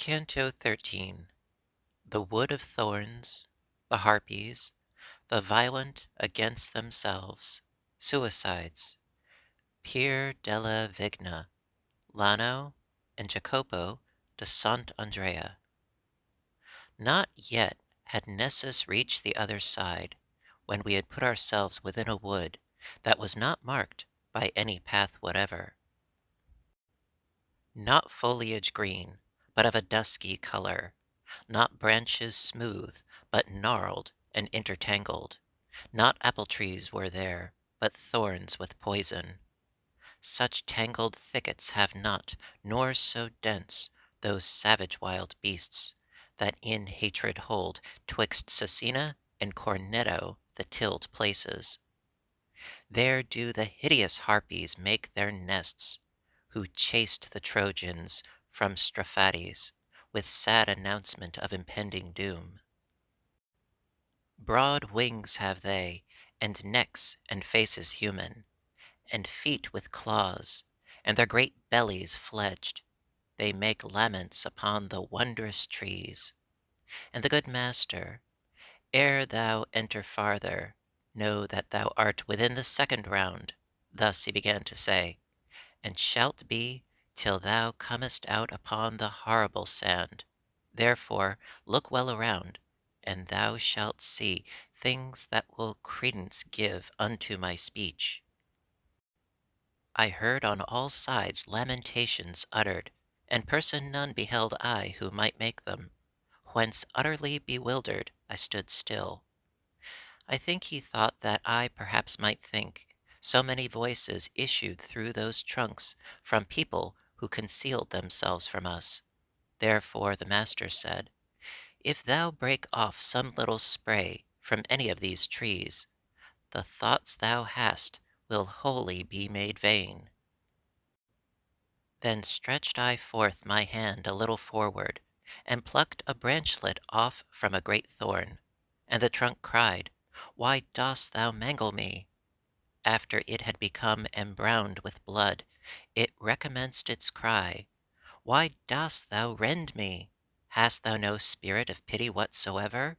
Canto 13. The wood of thorns, the Harpies, the violent against themselves, suicides, Pier, della, Vigna, Lano, and Jacopo de Sant Andrea. Not yet had Nessus reached the other side, when we had put ourselves within a wood that was not marked by any path whatever. Not foliage green, but of a dusky color, not branches smooth, but gnarled and intertangled. Not apple trees were there, but thorns with poison. Such tangled thickets have not, nor so dense, those savage wild beasts, that in hatred hold twixt Cecina and Cornetto the tilled places. There do the hideous Harpies make their nests, who chased the Trojans from Straphades, with sad announcement of impending doom. Broad wings have they, and necks and faces human, and feet with claws, and their great bellies fledged. They make laments upon the wondrous trees. And the good master, ere thou enter farther, know that thou art within the second round. Thus he began to say, and shalt be till thou comest out upon the horrible sand. Therefore look well around, and thou shalt see things that will credence give unto my speech. I heard on all sides lamentations uttered, and person none beheld I who might make them, whence utterly bewildered I stood still. I think he thought that I perhaps might think, so many voices issued through those trunks from people who concealed themselves from us. Therefore the master said, if thou break off some little spray from any of these trees, the thoughts thou hast will wholly be made vain. Then stretched I forth my hand a little forward, and plucked a branchlet off from a great thorn, and the trunk cried, why dost thou mangle me? After it had become embrowned with blood, it recommenced its cry, why dost thou rend me? Hast thou no spirit of pity whatsoever?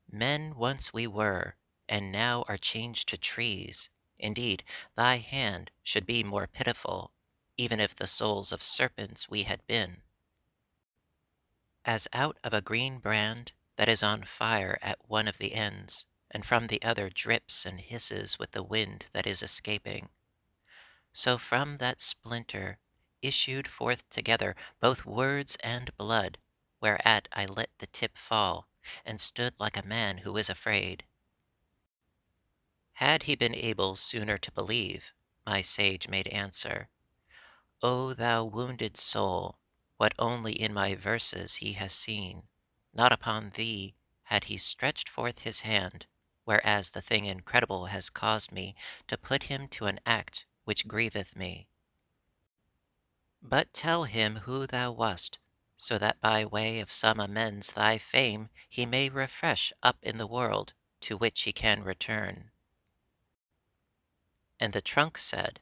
Men once we were, and now are changed to trees. Indeed, thy hand should be more pitiful, even if the souls of serpents we had been. As out of a green brand that is on fire at one of the ends, and from the other drips and hisses with the wind that is escaping, so from that splinter issued forth together both words and blood, whereat I let the tip fall, and stood like a man who is afraid. Had he been able sooner to believe, my sage made answer, O thou wounded soul, what only in my verses he has seen, not upon thee had he stretched forth his hand, whereas the thing incredible has caused me to put him to an act which grieveth me. But tell him who thou wast, so that by way of some amends thy fame he may refresh up in the world to which he can return. And the trunk said,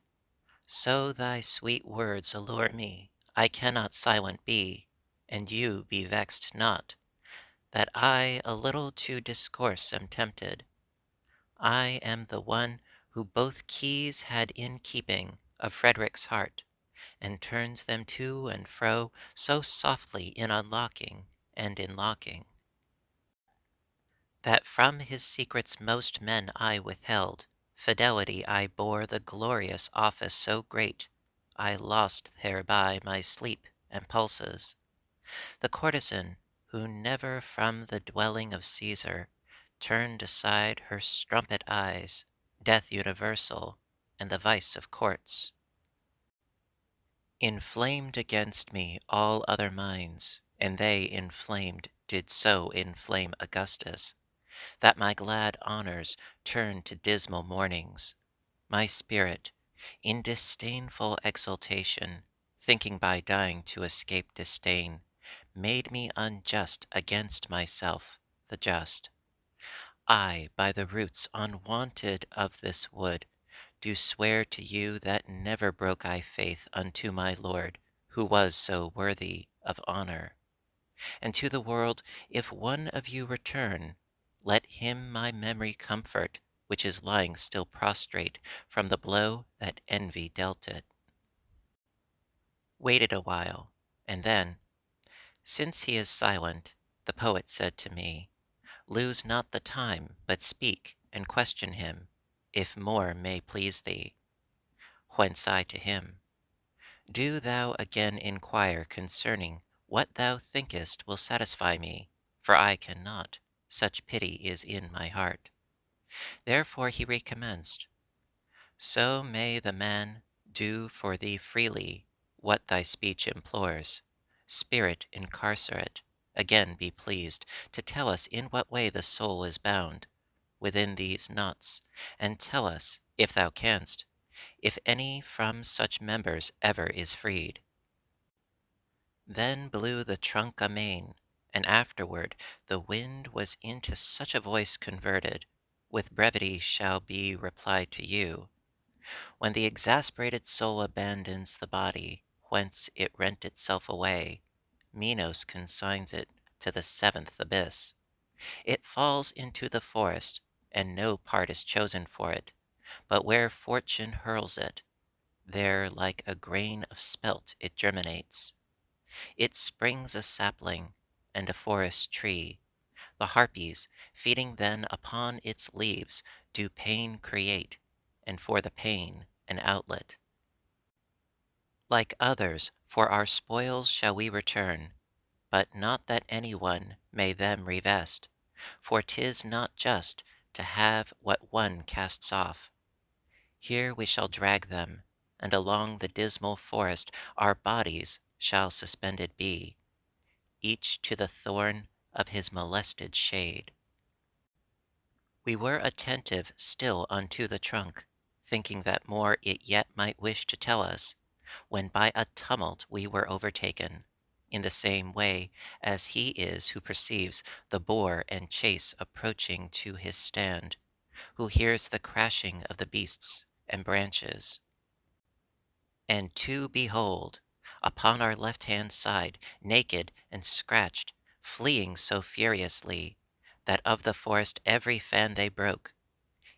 so thy sweet words allure me, I cannot silent be, and you be vexed not, that I a little to discourse am tempted. I am the one who both keys had in keeping of Frederick's heart, and turns them to and fro so softly in unlocking and in locking, that from his secrets most men I withheld. Fidelity I bore the glorious office so great, I lost thereby my sleep and pulses. The courtesan, who never from the dwelling of Caesar turned aside her strumpet eyes, death universal, and the vice of courts, inflamed against me all other minds, and they inflamed did so inflame Augustus, that my glad honors turned to dismal mournings. My spirit, in disdainful exultation, thinking by dying to escape disdain, made me unjust against myself, the just. I, by the roots unwonted of this wood, do swear to you that never broke I faith unto my Lord, who was so worthy of honor. And to the world, if one of you return, let him my memory comfort, which is lying still prostrate from the blow that envy dealt it. Waited a while, and then, since he is silent, the poet said to me, lose not the time, but speak and question him, if more may please thee. Whence I to him, do thou again inquire concerning what thou thinkest will satisfy me, for I cannot, such pity is in my heart. Therefore he recommenced, so may the man do for thee freely what thy speech implores. Spirit incarcerate, again be pleased to tell us in what way the soul is bound within these knots, and tell us, if thou canst, if any from such members ever is freed. Then blew the trunk amain, and afterward the wind was into such a voice converted, with brevity shall be replied to you. When the exasperated soul abandons the body, whence it rent itself away, Minos consigns it to the seventh abyss. It falls into the forest, and no part is chosen for it, but where fortune hurls it, there like a grain of spelt it germinates. It springs a sapling, and a forest tree. The Harpies, feeding then upon its leaves, do pain create, and for the pain an outlet. Like others, for our spoils shall we return, but not that any one may them revest, for 'tis not just to have what one casts off. Here we shall drag them, and along the dismal forest our bodies shall suspended be, each to the thorn of his molested shade. We were attentive still unto the trunk, thinking that more it yet might wish to tell us, when by a tumult we were overtaken, in the same way as he is who perceives the boar and chase approaching to his stand, who hears the crashing of the beasts and branches. And to behold, upon our left-hand side, naked and scratched, fleeing so furiously, that of the forest every fan they broke,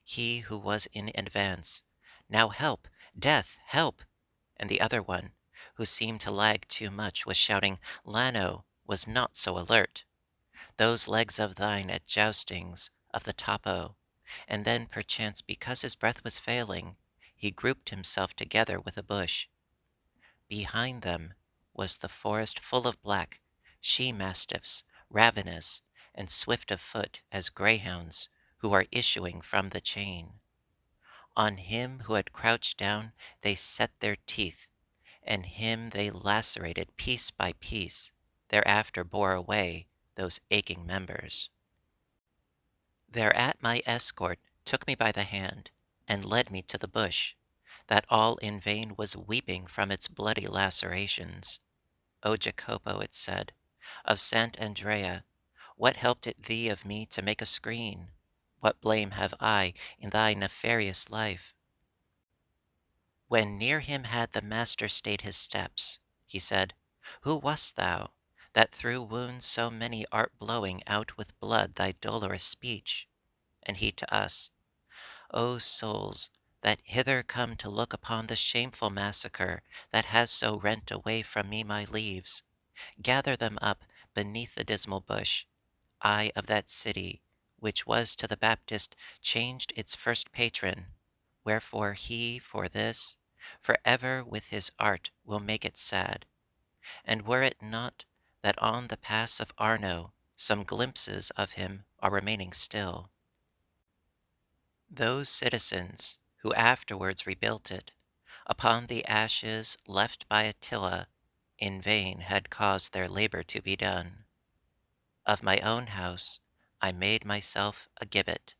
he who was in advance, now help, death, help, and the other one, who seemed to lag too much, was shouting, Lano was not so alert. Those legs of thine at joustings of the topo, and then perchance because his breath was failing, he grouped himself together with a bush. Behind them was the forest full of black she-mastiffs, ravenous and swift of foot as greyhounds, who are issuing from the chain. On him who had crouched down they set their teeth, and him they lacerated piece by piece, thereafter bore away those aching members. Thereat my escort took me by the hand, and led me to the bush, that all in vain was weeping from its bloody lacerations. O Jacopo, it said, of Sant Andrea, what helped it thee of me to make a screen? What blame have I in thy nefarious life? When near him had the master stayed his steps, he said, who wast thou, that through wounds so many art blowing out with blood thy dolorous speech? And he to us, O souls, that hither come to look upon the shameful massacre that has so rent away from me my leaves, gather them up beneath the dismal bush, I of that city, which was to the Baptist changed its first patron, wherefore he for this, for ever with his art will make it sad. And were it not that on the pass of Arno some glimpses of him are remaining still, those citizens who afterwards rebuilt it, upon the ashes left by Attila, in vain had caused their labor to be done. Of my own house I made myself a gibbet,